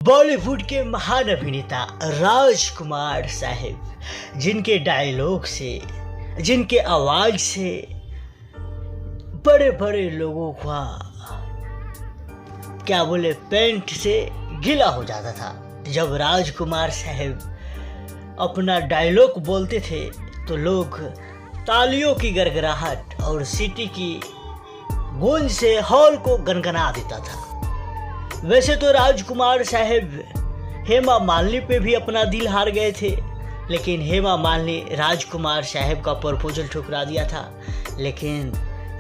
बॉलीवुड के महान अभिनेता राजकुमार साहब, जिनके डायलॉग से, जिनके आवाज से बड़े बड़े लोगों का क्या बोले पेंट से गीला हो जाता था। जब राजकुमार साहब अपना डायलॉग बोलते थे तो लोग तालियों की गड़गड़ाहट और सीटी की गूंज से हॉल को गनगना देता था। वैसे तो राजकुमार साहब हेमा मालिनी पे भी अपना दिल हार गए थे, लेकिन हेमा मालिनी राजकुमार साहब का प्रपोजल ठुकरा दिया था। लेकिन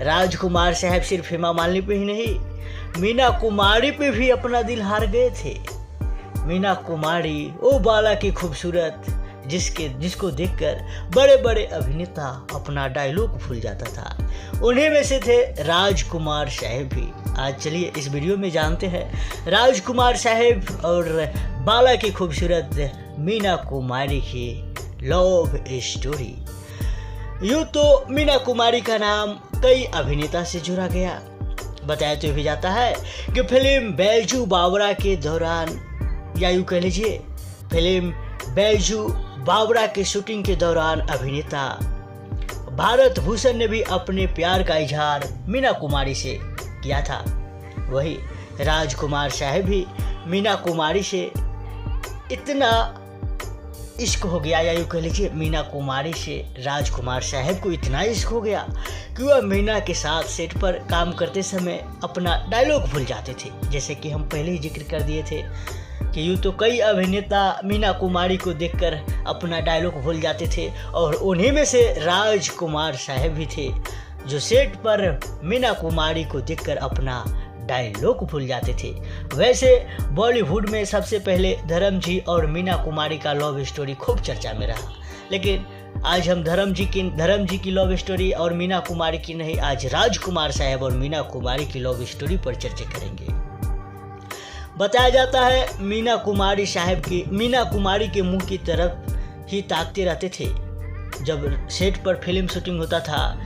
राजकुमार साहब सिर्फ हेमा मालिनी पे ही नहीं, मीना कुमारी पे भी अपना दिल हार गए थे। मीना कुमारी वो बाला की खूबसूरत जिसको देखकर बड़े बड़े अभिनेता अपना डायलॉग भूल जाता था। उन्हीं में से थे राजकुमार साहब भी। आज चलिए इस वीडियो में जानते हैं राजकुमार साहब और बाला की खूबसूरत मीना कुमारी की लव स्टोरी। यूँ तो मीना कुमारी का नाम कई अभिनेता से जुड़ा गया। बताया तो भी जाता है कि फिल्म बैजू बावरा के दौरान, या यूँ कह लीजिए फिल्म बैजू बावरा के शूटिंग के दौरान अभिनेता भारत भूषण ने भी अपने प्यार का इजहार मीना कुमारी से किया था। वही राजकुमार साहब भी मीना कुमारी से इतना इश्क हो गया, या यूँ कह लीजिए मीना कुमारी से राजकुमार साहब को इतना इश्क हो गया कि वह मीना के साथ सेट पर काम करते समय अपना डायलॉग भूल जाते थे। जैसे कि हम पहले ही जिक्र कर दिए थे कि यूँ तो कई अभिनेता मीना कुमारी को देखकर अपना डायलॉग भूल जाते थे, और उन्हीं में से राजकुमार साहब भी थे जो सेट पर मीना कुमारी को देखकर अपना डायलॉग भूल जाते थे। वैसे बॉलीवुड में सबसे पहले धर्म जी और मीना कुमारी का लव स्टोरी खूब चर्चा में रहा, लेकिन आज हम धर्म जी की लव स्टोरी और मीना कुमारी की नहीं, आज राजकुमार साहब और मीना कुमारी की लव स्टोरी पर चर्चा करेंगे। बताया जाता है मीना कुमारी के मुंह की तरफ ही ताकते रहते थे। जब सेट पर फिल्म शूटिंग होता था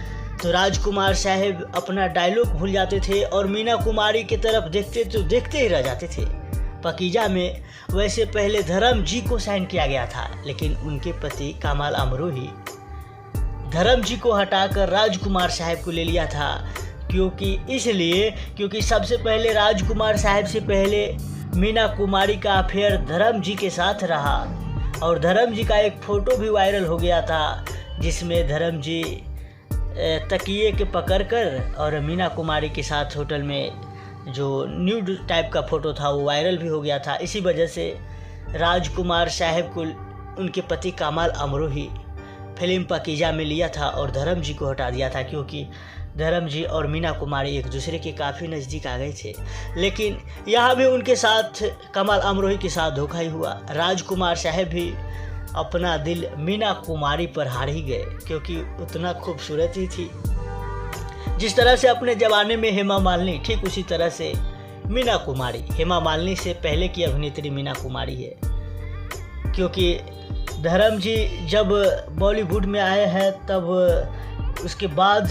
तो राजकुमार साहब अपना डायलॉग भूल जाते थे और मीना कुमारी की तरफ देखते ही रह जाते थे। पाकीजा में वैसे पहले धर्म जी को साइन किया गया था, लेकिन उनके पति कमाल अमरोही धर्म जी को हटाकर राजकुमार साहब को ले लिया था। क्योंकि सबसे पहले राजकुमार साहब से पहले मीना कुमारी का अफेयर धर्म जी के साथ रहा, और धर्म जी का एक फ़ोटो भी वायरल हो गया था जिसमें धर्म जी तकिए के पकड़कर और मीना कुमारी के साथ होटल में जो न्यूड टाइप का फ़ोटो था वो वायरल भी हो गया था। इसी वजह से राजकुमार साहब को उनके पति कमाल अमरोही फिल्म पाकीजा में लिया था और धर्म जी को हटा दिया था, क्योंकि धर्म जी और मीना कुमारी एक दूसरे के काफ़ी नज़दीक आ गए थे। लेकिन यहाँ भी उनके साथ कमाल अमरोही के साथ धोखा ही हुआ। राजकुमार साहब भी अपना दिल मीना कुमारी पर हार ही गए, क्योंकि उतना खूबसूरत ही थी। जिस तरह से अपने ज़माने में हेमा मालिनी, ठीक उसी तरह से मीना कुमारी हेमा मालिनी से पहले की अभिनेत्री मीना कुमारी है। क्योंकि धर्म जी जब बॉलीवुड में आए हैं तब उसके बाद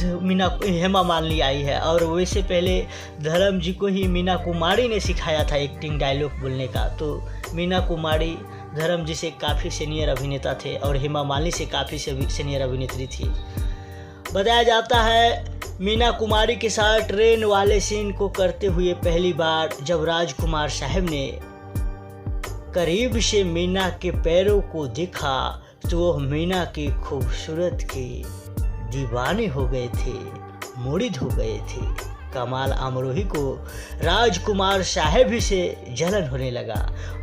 हेमा मालिनी आई है, और वैसे पहले धर्म जी को ही मीना कुमारी ने सिखाया था एक्टिंग डायलॉग बोलने का। तो मीना कुमारी धर्म जी से काफ़ी सीनियर अभिनेता थे और हेमा मालिनी से काफ़ी सीनियर अभिनेत्री थी। बताया जाता है मीना कुमारी के साथ ट्रेन वाले सीन को करते हुए पहली बार जब राजकुमार साहब ने करीब से मीना के पैरों को देखा तो वह मीना की खूबसूरत के दीवाने हो गए थे, मुरीद हो गए थे। कमाल अमरोही को राजकुमार साहब ही से जलन होने लगा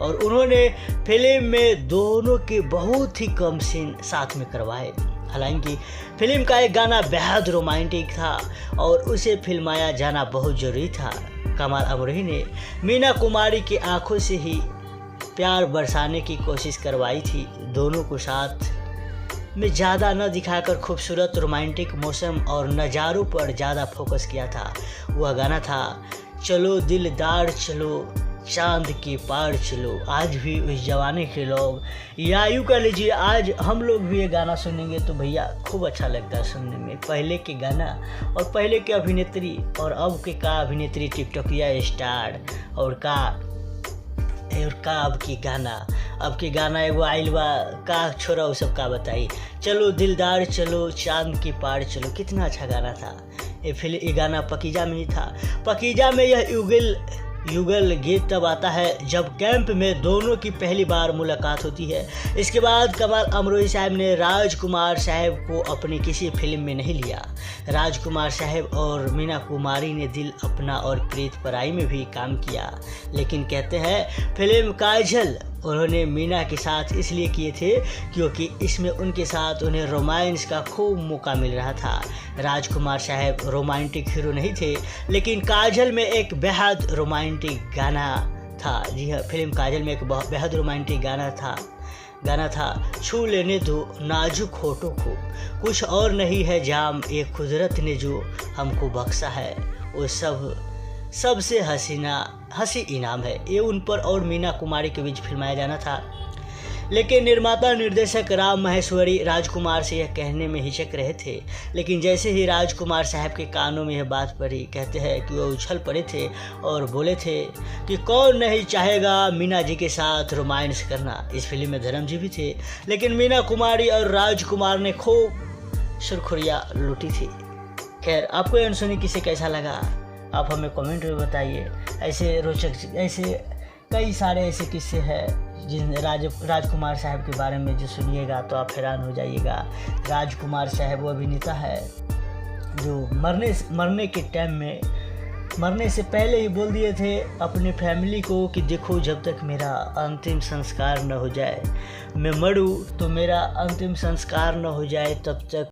और उन्होंने फिल्म में दोनों के बहुत ही कम सीन साथ में करवाए। हालांकि फिल्म का एक गाना बेहद रोमांटिक था और उसे फिल्माया जाना बहुत ज़रूरी था। कमाल अमरोही ने मीना कुमारी की आंखों से ही प्यार बरसाने की कोशिश करवाई थी। दोनों को साथ में ज़्यादा न दिखाकर खूबसूरत रोमांटिक मौसम और नज़ारों पर ज़्यादा फोकस किया था। वह गाना था चलो दिलदार चलो चांद के पार चलो। आज भी उस जमाने के लोग, या यूँ कह लीजिए आज हम लोग भी ये गाना सुनेंगे तो भैया खूब अच्छा लगता है सुनने में। पहले के गाना और पहले के अभिनेत्री और अब के का अभिनेत्री, टिकटॉकिया स्टार और का और का अब की गाना एगो आइल बा का छोरा उ सब का बताई। चलो दिलदार चलो चांद के पार चलो, कितना अच्छा गाना था। ये गाना पकीजा में ही था। पकीजा में यह युगल गीत तब आता है जब कैंप में दोनों की पहली बार मुलाकात होती है। इसके बाद कमल अमरोही साहब ने राजकुमार साहब को अपनी किसी फिल्म में नहीं लिया। राजकुमार साहब और मीना कुमारी ने दिल अपना और प्रीत पराई में भी काम किया, लेकिन कहते हैं फिल्म काजल उन्होंने मीना के साथ इसलिए किए थे क्योंकि इसमें उनके साथ उन्हें रोमांस का खूब मौका मिल रहा था। राजकुमार साहब रोमांटिक हीरो नहीं थे, लेकिन काजल में एक बेहद रोमांटिक गाना था। जी हाँ, फिल्म काजल में एक बेहद रोमांटिक गाना था छू लेने दो नाजुक होठों को, कुछ और नहीं है जाम ये कुदरत ने जो हमको बख्शा है, वो सबसे हंसी इनाम है। ये उन पर और मीना कुमारी के बीच फिल्माया जाना था, लेकिन निर्माता निर्देशक राम माहेश्वरी राजकुमार से यह कहने में हिचक रहे थे। लेकिन जैसे ही राजकुमार साहब के कानों में यह बात पड़ी, कहते हैं कि वो उछल पड़े थे और बोले थे कि कौन नहीं चाहेगा मीना जी के साथ रोमांस करना। इस फिल्म में धर्म जी भी थे, लेकिन मीना कुमारी और राजकुमार ने खूब सुरखुरियाँ लूटी थी। खैर, आपको यह अनसुनी किसे कैसा लगा आप हमें कमेंट में बताइए। ऐसे कई सारे ऐसे किस्से हैं जिन राजकुमार साहब के बारे में जो सुनिएगा तो आप हैरान हो जाइएगा। राजकुमार साहब वो अभिनेता है जो मरने के टाइम में मरने से पहले ही बोल दिए थे अपने फैमिली को कि देखो जब तक मेरा अंतिम संस्कार न हो जाए, मैं मरूं तो मेरा अंतिम संस्कार न हो जाए तब तक